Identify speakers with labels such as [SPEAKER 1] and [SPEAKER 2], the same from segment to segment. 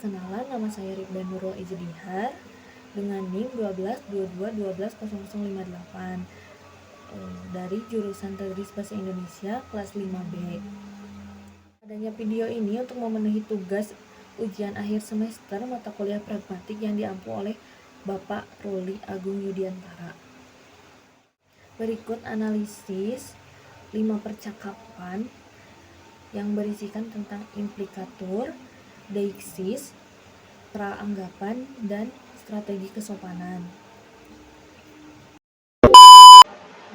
[SPEAKER 1] Perkenalan, nama saya Ribda Nurul Ijtihar dengan NIM 1222120058 dari jurusan Tadris Bahasa Indonesia kelas 5B. Adanya video ini untuk memenuhi tugas ujian akhir semester mata kuliah pragmatik yang diampu oleh Bapak Ruli Agung Yudiantara. Berikut analisis 5 percakapan yang berisikan tentang implikatur, deiksis, praanggapan, dan strategi kesopanan.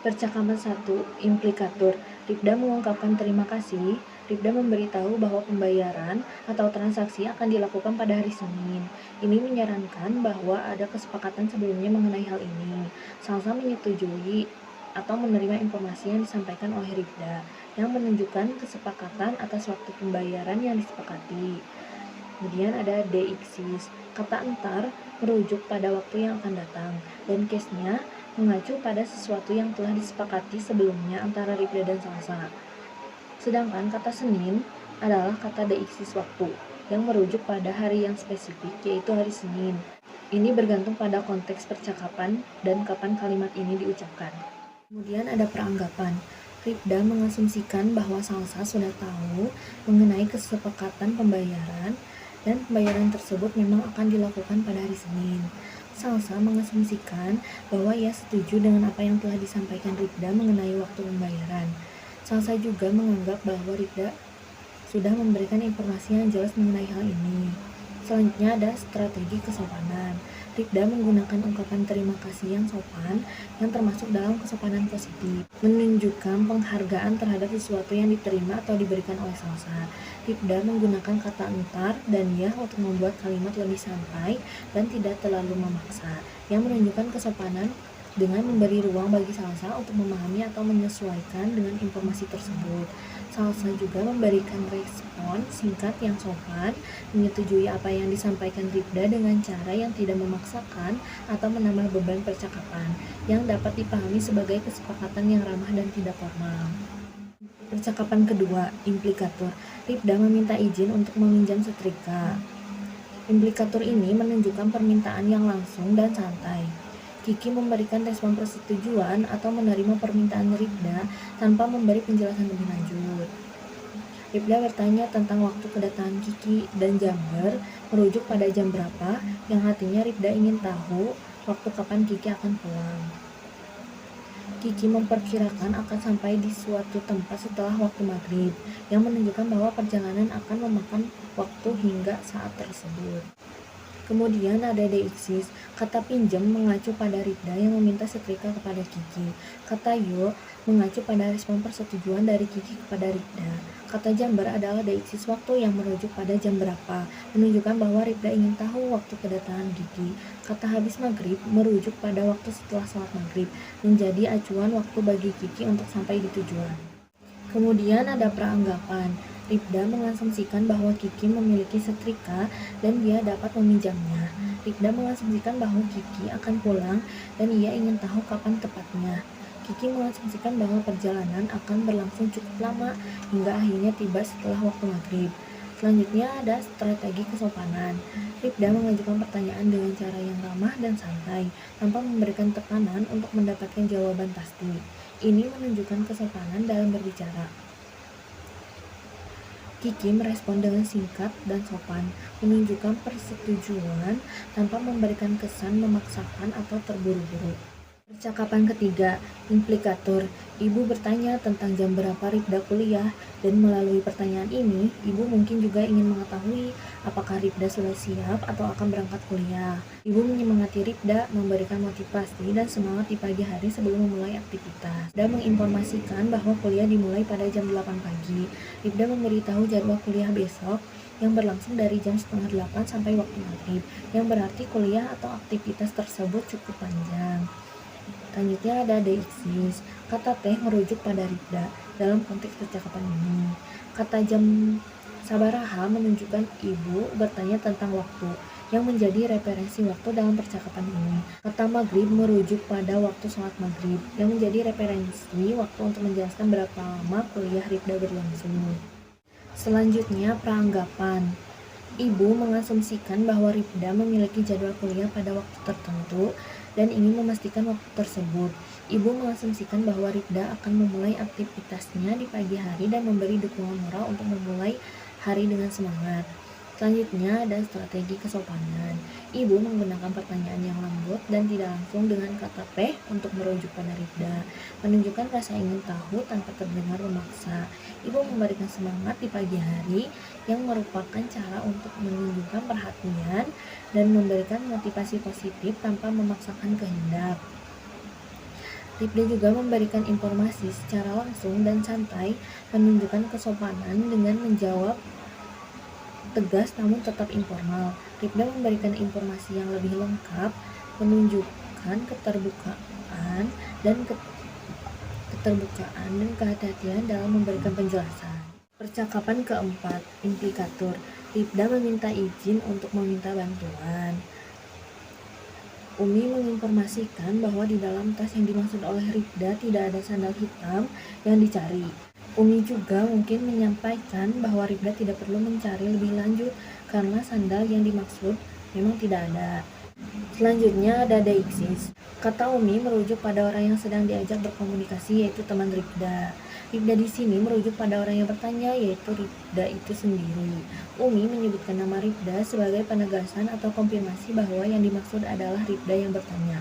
[SPEAKER 1] Percakapan 1. Implikatur. Ribda mengungkapkan terima kasih. Ribda memberitahu bahwa pembayaran atau transaksi akan dilakukan pada hari Senin. Ini menyarankan bahwa ada kesepakatan sebelumnya mengenai hal ini. Salsa menyetujui atau menerima informasi yang disampaikan oleh Ribda yang menunjukkan kesepakatan atas waktu pembayaran yang disepakati. Kemudian ada deiksis. Kata entar merujuk pada waktu yang akan datang, dan case-nya mengacu pada sesuatu yang telah disepakati sebelumnya antara Ribda dan Salsa. Sedangkan kata Senin adalah kata deiksis waktu, yang merujuk pada hari yang spesifik, yaitu hari Senin. Ini bergantung pada konteks percakapan dan kapan kalimat ini diucapkan. Kemudian ada peranggapan. Ribda mengasumsikan bahwa Salsa sudah tahu mengenai kesepakatan pembayaran dan pembayaran tersebut memang akan dilakukan pada hari Senin. Salsa mengasumsikan bahwa ia setuju dengan apa yang telah disampaikan Ribda mengenai waktu pembayaran. Salsa juga menganggap bahwa Ribda sudah memberikan informasi yang jelas mengenai hal ini. Selanjutnya ada strategi kesopanan. Ribda menggunakan ungkapan terima kasih yang sopan yang termasuk dalam kesopanan positif, menunjukkan penghargaan terhadap sesuatu yang diterima atau diberikan oleh Salsa. Ribda menggunakan kata entar dan ya untuk membuat kalimat lebih santai dan tidak terlalu memaksa, yang menunjukkan kesopanan dengan memberi ruang bagi Salsa untuk memahami atau menyesuaikan dengan informasi tersebut. Salsa juga memberikan respon singkat yang sopan, menyetujui apa yang disampaikan Ribda dengan cara yang tidak memaksakan atau menambah beban percakapan, yang dapat dipahami sebagai kesepakatan yang ramah dan tidak formal. Percakapan kedua, implikatur. Ribda meminta izin untuk meminjam setrika. Implikatur ini menunjukkan permintaan yang langsung dan santai. Kiki memberikan respon persetujuan atau menerima permintaan Ribda tanpa memberi penjelasan lebih lanjut. Ribda bertanya tentang waktu kedatangan Kiki dan Jamber merujuk pada jam berapa, yang artinya Ribda ingin tahu waktu kapan Kiki akan pulang. Kiki memperkirakan akan sampai di suatu tempat setelah waktu maghrib, yang menunjukkan bahwa perjalanan akan memakan waktu hingga saat tersebut. Kemudian ada deiksis. Kata pinjam mengacu pada Ribda yang meminta setrika kepada Kiki. Kata yo mengacu pada respon persetujuan dari Kiki kepada Ribda. Kata jamber adalah deiksis waktu yang merujuk pada jam berapa, menunjukkan bahwa Ribda ingin tahu waktu kedatangan Kiki. Kata habis maghrib merujuk pada waktu setelah sholat maghrib, menjadi acuan waktu bagi Kiki untuk sampai di tujuan. Kemudian ada praanggapan. Ribda mengasumsikan bahwa Kiki memiliki setrika dan dia dapat meminjamnya. Ribda mengasumsikan bahwa Kiki akan pulang dan ia ingin tahu kapan tepatnya. Kiki mengasumsikan bahwa perjalanan akan berlangsung cukup lama hingga akhirnya tiba setelah waktu maghrib. Selanjutnya ada strategi kesopanan. Ribda mengajukan pertanyaan dengan cara yang ramah dan santai, tanpa memberikan tekanan untuk mendapatkan jawaban pasti. Ini menunjukkan kesopanan dalam berbicara. Kiki merespon dengan singkat dan sopan, menunjukkan persetujuan tanpa memberikan kesan memaksakan atau terburu-buru. Percakapan ketiga, implikatur. Ibu bertanya tentang jam berapa Ribda kuliah, dan melalui pertanyaan ini, ibu mungkin juga ingin mengetahui apakah Ribda sudah siap atau akan berangkat kuliah. Ibu menyemangati Ribda, memberikan motivasi dan semangat di pagi hari sebelum memulai aktivitas, dan menginformasikan bahwa kuliah dimulai pada jam 8 pagi. Ribda memberitahu jadwal kuliah besok yang berlangsung dari jam setengah 8 sampai waktu maghrib, yang berarti kuliah atau aktivitas tersebut cukup panjang. Selanjutnya ada deiksis. Kata teh merujuk pada Ribda dalam konteks percakapan ini. Kata jam sabaraha menunjukkan ibu bertanya tentang waktu, yang menjadi referensi waktu dalam percakapan ini. Kata maghrib merujuk pada waktu sholat maghrib, yang menjadi referensi waktu untuk menjelaskan berapa lama kuliah Ribda berlangsung. Selanjutnya praanggapan. Ibu mengasumsikan bahwa Rifda memiliki jadwal kuliah pada waktu tertentu dan ingin memastikan waktu tersebut. Ibu mengasumsikan bahwa Rifda akan memulai aktivitasnya di pagi hari dan memberi dukungan moral untuk memulai hari dengan semangat. Selanjutnya ada strategi kesopanan. Ibu menggunakan pertanyaan yang lembut dan tidak langsung dengan kata teh untuk merujuk pada Rifda, menunjukkan rasa ingin tahu tanpa terdengar memaksa. Ibu memberikan semangat di pagi hari yang merupakan cara untuk menunjukkan perhatian dan memberikan motivasi positif tanpa memaksakan kehendak. Rifda juga memberikan informasi secara langsung dan santai, menunjukkan kesopanan dengan menjawab tegas namun tetap informal. Rifda memberikan informasi yang lebih lengkap, menunjukkan keterbukaan dan kehati-hatian dalam memberikan penjelasan. Percakapan keempat, implikatur. Rifda meminta izin untuk meminta bantuan. Umi menginformasikan bahwa di dalam tas yang dimaksud oleh Rifda tidak ada sandal hitam yang dicari. Umi juga mungkin menyampaikan bahwa Rifda tidak perlu mencari lebih lanjut karena sandal yang dimaksud memang tidak ada. Selanjutnya ada deiksis. Kata Umi merujuk pada orang yang sedang diajak berkomunikasi, yaitu teman Rifda. Rifda di sini merujuk pada orang yang bertanya, yaitu Rifda itu sendiri. Umi menyebutkan nama Rifda sebagai penegasan atau konfirmasi bahwa yang dimaksud adalah Rifda yang bertanya.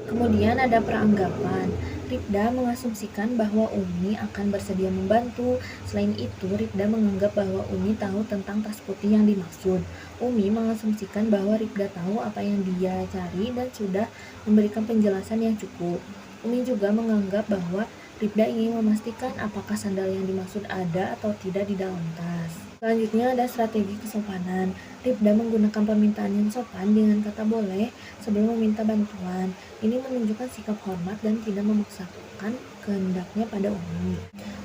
[SPEAKER 1] Kemudian ada peranggapan. Rifda mengasumsikan bahwa Umi akan bersedia membantu. Selain itu, Rifda menganggap bahwa Umi tahu tentang tas putih yang dimaksud. Umi mengasumsikan bahwa Rifda tahu apa yang dia cari dan sudah memberikan penjelasan yang cukup. Umi juga menganggap bahwa Rifda ingin memastikan apakah sandal yang dimaksud ada atau tidak di dalam tas. Selanjutnya ada strategi kesopanan. Rifda menggunakan permintaan yang sopan dengan kata boleh sebelum meminta bantuan. Ini menunjukkan sikap hormat dan tidak memaksakan kehendaknya pada Umi.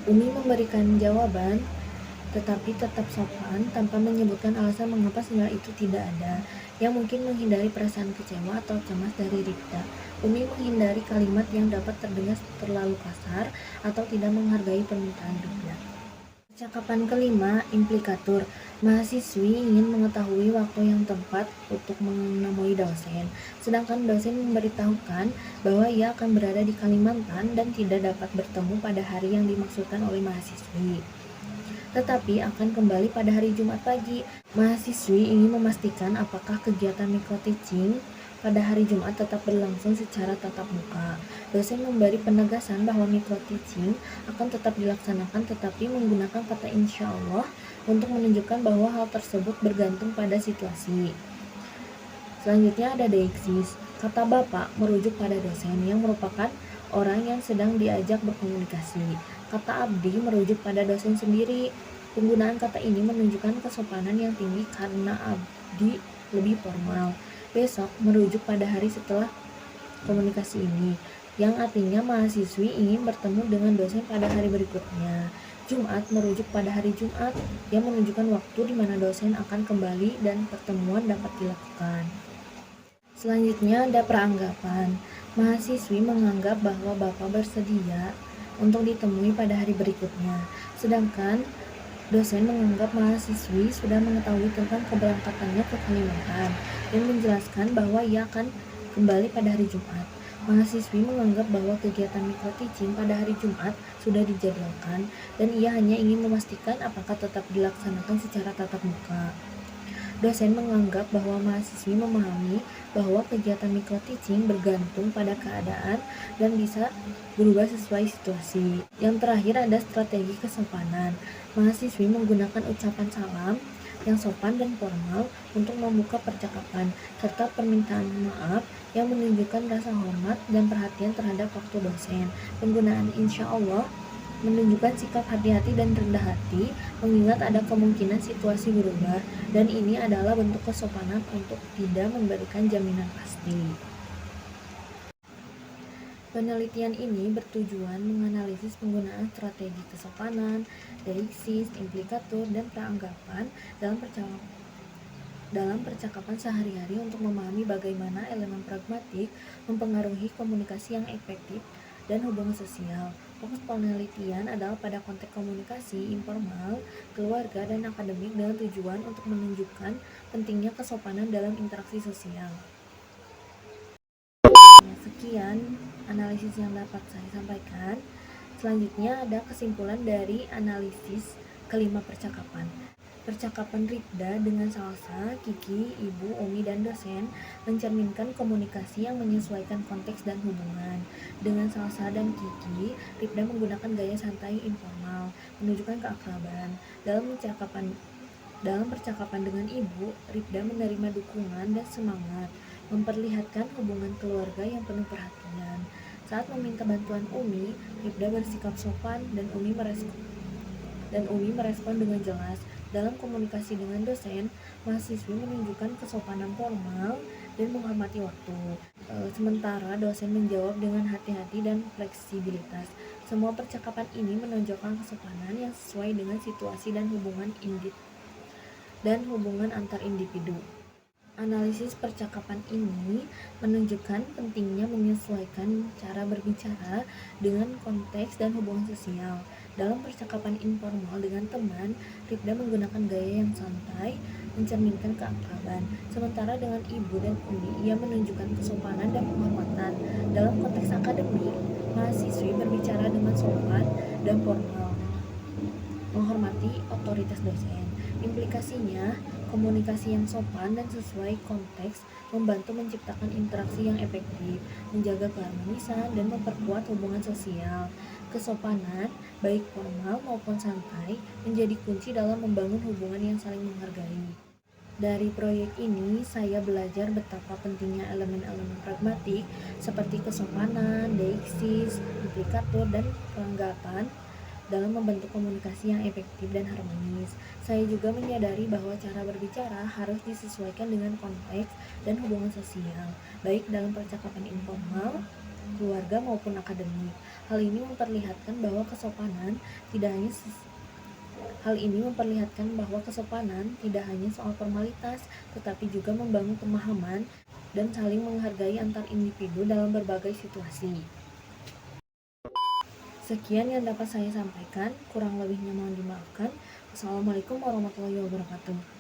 [SPEAKER 1] Umi memberikan jawaban tetapi tetap sopan tanpa menyebutkan alasan mengapa sandal itu tidak ada, yang mungkin menghindari perasaan kecewa atau cemas dari Rifda. Umi menghindari kalimat yang dapat terdengar terlalu kasar atau tidak menghargai permintaan Rifda. Percakapan kelima, implikatur. Mahasiswi ingin mengetahui waktu yang tepat untuk menemui dosen, sedangkan dosen memberitahukan bahwa ia akan berada di Kalimantan dan tidak dapat bertemu pada hari yang dimaksudkan oleh mahasiswi, tetapi akan kembali pada hari Jumat pagi. Mahasiswi ingin memastikan apakah kegiatan micro-teaching pada hari Jumat tetap berlangsung secara tatap muka. Dosen memberi penegasan bahwa micro-teaching akan tetap dilaksanakan tetapi menggunakan kata insya Allah untuk menunjukkan bahwa hal tersebut bergantung pada situasi. Selanjutnya ada deiksis. Kata bapak merujuk pada dosen yang merupakan orang yang sedang diajak berkomunikasi. Kata abdi merujuk pada dosen sendiri. Penggunaan kata ini menunjukkan kesopanan yang tinggi karena abdi lebih formal. Besok merujuk pada hari setelah komunikasi ini, yang artinya mahasiswi ingin bertemu dengan dosen pada hari berikutnya. Jumat merujuk pada hari Jumat, yang menunjukkan waktu di mana dosen akan kembali dan pertemuan dapat dilakukan. Selanjutnya ada peranggapan. Mahasiswi menganggap bahwa bapak bersedia untuk ditemui pada hari berikutnya, sedangkan dosen menganggap mahasiswi sudah mengetahui tentang keberangkatannya ke Kalimantan dan menjelaskan bahwa ia akan kembali pada hari Jumat. Mahasiswi menganggap bahwa kegiatan micro-teaching pada hari Jumat sudah dijadwalkan dan ia hanya ingin memastikan apakah tetap dilaksanakan secara tatap muka. Dosen menganggap bahwa mahasiswi memahami bahwa kegiatan micro-teaching bergantung pada keadaan dan bisa berubah sesuai situasi. Yang terakhir ada strategi kesopanan. Mahasiswi menggunakan ucapan salam yang sopan dan formal untuk membuka percakapan, serta permintaan maaf yang menunjukkan rasa hormat dan perhatian terhadap waktu dosen. Penggunaan insya Allah menunjukkan sikap hati-hati dan rendah hati, mengingat ada kemungkinan situasi berubah, dan ini adalah bentuk kesopanan untuk tidak memberikan jaminan pasti. Penelitian ini bertujuan menganalisis penggunaan strategi kesopanan, deiksis, implikatur, dan peranggapan dalam percakapan sehari-hari untuk memahami bagaimana elemen pragmatik mempengaruhi komunikasi yang efektif dan hubungan sosial. Fokus penelitian adalah pada konteks komunikasi informal, keluarga, dan akademik dengan tujuan untuk menunjukkan pentingnya kesopanan dalam interaksi sosial. Sekian analisis yang dapat saya sampaikan. Selanjutnya ada kesimpulan dari analisis kelima percakapan. Percakapan Rifda dengan Salsa, Kiki, Ibu, Umi, dan dosen mencerminkan komunikasi yang menyesuaikan konteks dan hubungan. Dengan Salsa dan Kiki, Rifda menggunakan gaya santai informal, menunjukkan keakraban. Dalam percakapan dengan Ibu, Rifda menerima dukungan dan semangat, memperlihatkan hubungan keluarga yang penuh perhatian. Saat meminta bantuan Umi, Rifda bersikap sopan dan Umi merespon dengan jelas. Dalam komunikasi dengan dosen, mahasiswi menunjukkan kesopanan formal dan menghormati waktu. Sementara dosen menjawab dengan hati-hati dan fleksibilitas. Semua percakapan ini menonjolkan kesopanan yang sesuai dengan situasi dan hubungan antar individu. Analisis percakapan ini menunjukkan pentingnya menyesuaikan cara berbicara dengan konteks dan hubungan sosial. Dalam percakapan informal dengan teman, Rifda menggunakan gaya yang santai, mencerminkan keakraban. Sementara dengan ibu dan umi, ia menunjukkan kesopanan dan penghormatan. Dalam konteks akademik, mahasiswi berbicara dengan sopan dan formal, menghormati otoritas dosen. Implikasinya, komunikasi yang sopan dan sesuai konteks membantu menciptakan interaksi yang efektif, menjaga keharmonisan, dan memperkuat hubungan sosial. Kesopanan, baik formal maupun santai, menjadi kunci dalam membangun hubungan yang saling menghargai. Dari proyek ini, saya belajar betapa pentingnya elemen-elemen pragmatik seperti kesopanan, deiksis, implikatur, dan peranggapan dalam membentuk komunikasi yang efektif dan harmonis. Saya juga menyadari bahwa cara berbicara harus disesuaikan dengan konteks dan hubungan sosial, baik dalam percakapan informal, keluarga maupun akademik. Hal ini memperlihatkan bahwa kesopanan tidak hanya soal formalitas, tetapi juga membangun pemahaman dan saling menghargai antar individu dalam berbagai situasi. Sekian yang dapat saya sampaikan, kurang lebihnya mohon dimaafkan. Wassalamualaikum warahmatullahi wabarakatuh.